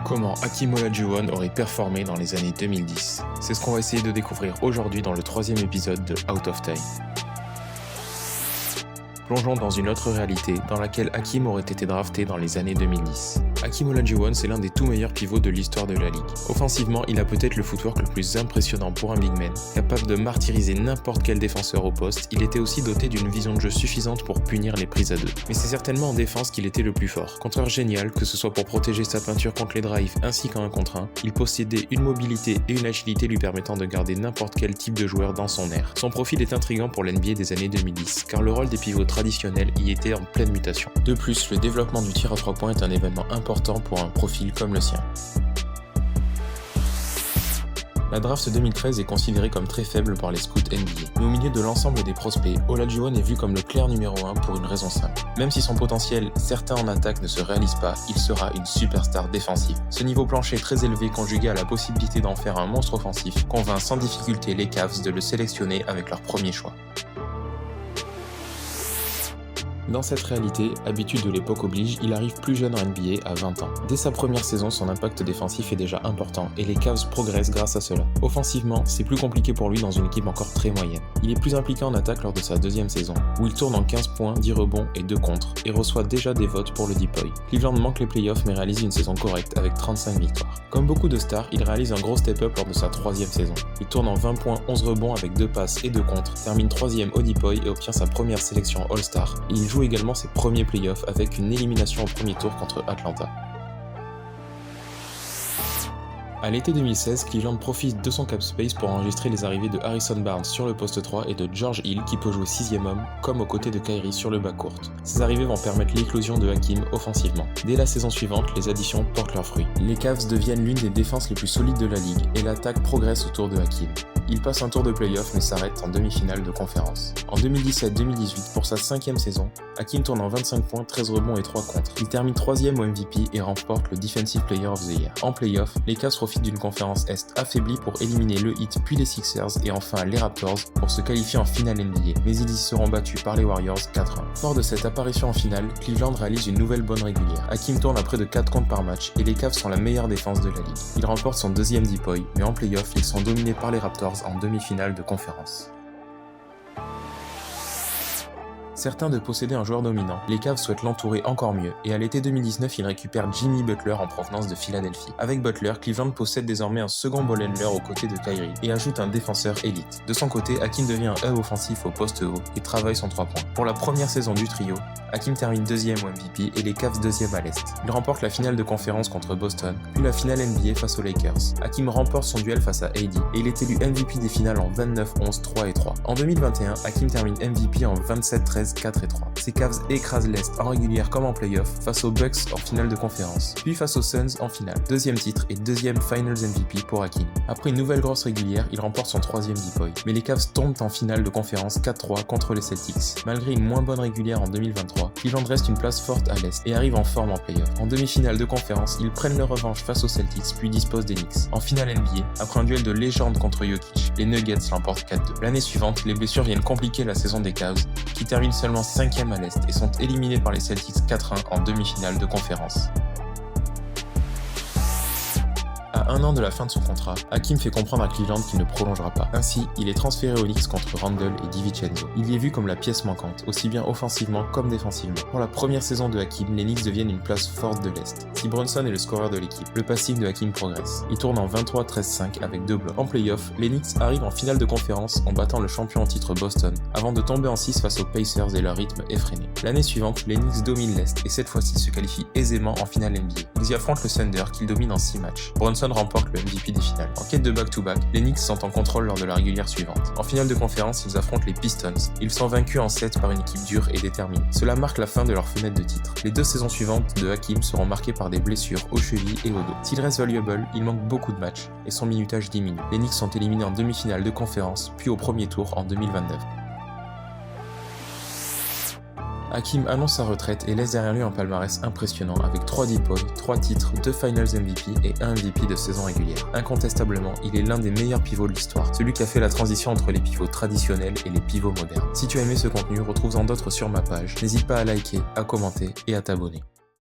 Comment Hakeem Olajuwon aurait performé dans les années 2010. C'est ce qu'on va essayer de découvrir aujourd'hui dans le 3e épisode de Out of Time. Plongeons dans une autre réalité dans laquelle Hakeem aurait été drafté dans les années 2010. Hakeem Olajuwon, c'est l'un des tout meilleurs pivots de l'histoire de la ligue. Offensivement, il a peut-être le footwork le plus impressionnant pour un big man. Capable de martyriser n'importe quel défenseur au poste, il était aussi doté d'une vision de jeu suffisante pour punir les prises à deux. Mais c'est certainement en défense qu'il était le plus fort. Contreur génial, que ce soit pour protéger sa peinture contre les drives ainsi qu'en 1 contre 1, il possédait une mobilité et une agilité lui permettant de garder n'importe quel type de joueur dans son aire. Son profil est intriguant pour l'NBA des années 2010, car le rôle des pivots traditionnels y était en pleine mutation. De plus, le développement du tir à 3 points est un événement important pour un profil comme le sien. La draft 2013 est considérée comme très faible par les scouts NBA, mais au milieu de l'ensemble des prospects, Olajuwon est vu comme le clair numéro 1 pour une raison simple. Même si son potentiel, certain en attaque, ne se réalise pas, il sera une superstar défensive. Ce niveau plancher très élevé conjugué à la possibilité d'en faire un monstre offensif convainc sans difficulté les Cavs de le sélectionner avec leur premier choix. Dans cette réalité, habitude de l'époque oblige, il arrive plus jeune en NBA à 20 ans. Dès sa première saison, son impact défensif est déjà important et les Cavs progressent grâce à cela. Offensivement, c'est plus compliqué pour lui dans une équipe encore très moyenne. Il est plus impliqué en attaque lors de sa 2e saison, où il tourne en 15 points, 10 rebonds et 2 contres, et reçoit déjà des votes pour le DPOY. Cleveland manque les playoffs mais réalise une saison correcte avec 35 victoires. Comme beaucoup de stars, il réalise un gros step-up lors de sa 3e saison. Il tourne en 20 points, 11 rebonds avec 2 passes et 2 contres, termine 3e au DPOY et obtient sa première sélection All-Star. Il joue également ses premiers playoffs avec une élimination au premier tour contre Atlanta. À l'été 2016, Cleveland profite de son cap space pour enregistrer les arrivées de Harrison Barnes sur le poste 3 et de George Hill qui peut jouer 6e homme, comme aux côtés de Kyrie sur le backcourt. Ces arrivées vont permettre l'éclosion de Hakeem offensivement. Dès la saison suivante, les additions portent leurs fruits. Les Cavs deviennent l'une des défenses les plus solides de la ligue et l'attaque progresse autour de Hakeem. Il passe un tour de playoff mais s'arrête en demi-finale de conférence. En 2017-2018, pour sa 5e saison, Hakeem tourne en 25 points, 13 rebonds et 3 contres. Il termine 3e au MVP et remporte le Defensive Player of the Year. En playoff, les Cavs profitent d'une conférence Est affaiblie pour éliminer le Heat puis les Sixers et enfin les Raptors pour se qualifier en finale NBA, mais ils y seront battus par les Warriors 4-1. Fort de cette apparition en finale, Cleveland réalise une nouvelle bonne régulière. Hakeem tourne à près de 4 comptes par match et les Cavs sont la meilleure défense de la ligue. Il remporte son 2e DPOY, mais en playoff, ils sont dominés par les Raptors en demi-finale de conférence. Certains de posséder un joueur dominant, les Cavs souhaitent l'entourer encore mieux, et à l'été 2019, ils récupèrent Jimmy Butler en provenance de Philadelphie. Avec Butler, Cleveland possède désormais un second ball handler aux côtés de Kyrie, et ajoute un défenseur élite. De son côté, Hakeem devient un hub offensif au poste haut, et travaille son 3 points. Pour la première saison du trio, Hakeem termine 2e au MVP et les Cavs 2e à l'Est. Il remporte la finale de conférence contre Boston, puis la finale NBA face aux Lakers. Hakeem remporte son duel face à AD, et il est élu MVP des finales en 29, 11, 3 et 3. En 2021, Hakeem termine MVP en 27, 13, 4 et 3. Ces Cavs écrasent l'Est en régulière comme en playoff face aux Bucks en finale de conférence, puis face aux Suns en finale. 2e titre et 2e Finals MVP pour Hakeem. Après une nouvelle grosse régulière, il remporte son 3e DPOY. Mais les Cavs tombent en finale de conférence 4-3 contre les Celtics. Malgré une moins bonne régulière en 2023, Cleveland reste une place forte à l'Est et arrive en forme en playoff. En demi-finale de conférence, ils prennent leur revanche face aux Celtics puis disposent des Knicks. En finale NBA, après un duel de légende contre Jokic, les Nuggets l'emportent 4-2. L'année suivante, les blessures viennent compliquer la saison des Cavs, qui terminent seulement 5e à l'Est et sont éliminés par les Celtics 4-1 en demi-finale de conférence. À 1 an de la fin de son contrat, Hakeem fait comprendre à Cleveland qu'il ne prolongera pas. Ainsi, il est transféré aux Knicks contre Randle et DiVincenzo. Il y est vu comme la pièce manquante, aussi bien offensivement comme défensivement. Pour la première saison de Hakeem, les Knicks deviennent une place forte de l'Est. Si Brunson est le scoreur de l'équipe, le passing de Hakeem progresse. Il tourne en 23-13-5 avec 2 blocs. En playoff, les Knicks arrivent en finale de conférence en battant le champion en titre Boston, avant de tomber en 6 face aux Pacers et leur rythme effréné. L'année suivante, les Knicks dominent l'Est et cette fois-ci se qualifient aisément en finale NBA. Ils y affrontent le Thunder qu'ils dominent en 6 matchs. Brunson remporte le MVP des finales. En quête de back-to-back, les Knicks sont en contrôle lors de la régulière suivante. En finale de conférence, ils affrontent les Pistons. Ils sont vaincus en 7 par une équipe dure et déterminée. Cela marque la fin de leur fenêtre de titre. Les 2 saisons suivantes de Hakeem seront marquées par des blessures aux chevilles et au dos. S'il reste valuable, il manque beaucoup de matchs et son minutage diminue. Les Knicks sont éliminés en demi-finale de conférence, puis au premier tour en 2029. Hakeem annonce sa retraite et laisse derrière lui un palmarès impressionnant avec 3 DPOY, 3 titres, 2 Finals MVP et 1 MVP de saison régulière. Incontestablement, il est l'un des meilleurs pivots de l'histoire, celui qui a fait la transition entre les pivots traditionnels et les pivots modernes. Si tu as aimé ce contenu, retrouve-en d'autres sur ma page. N'hésite pas à liker, à commenter et à t'abonner.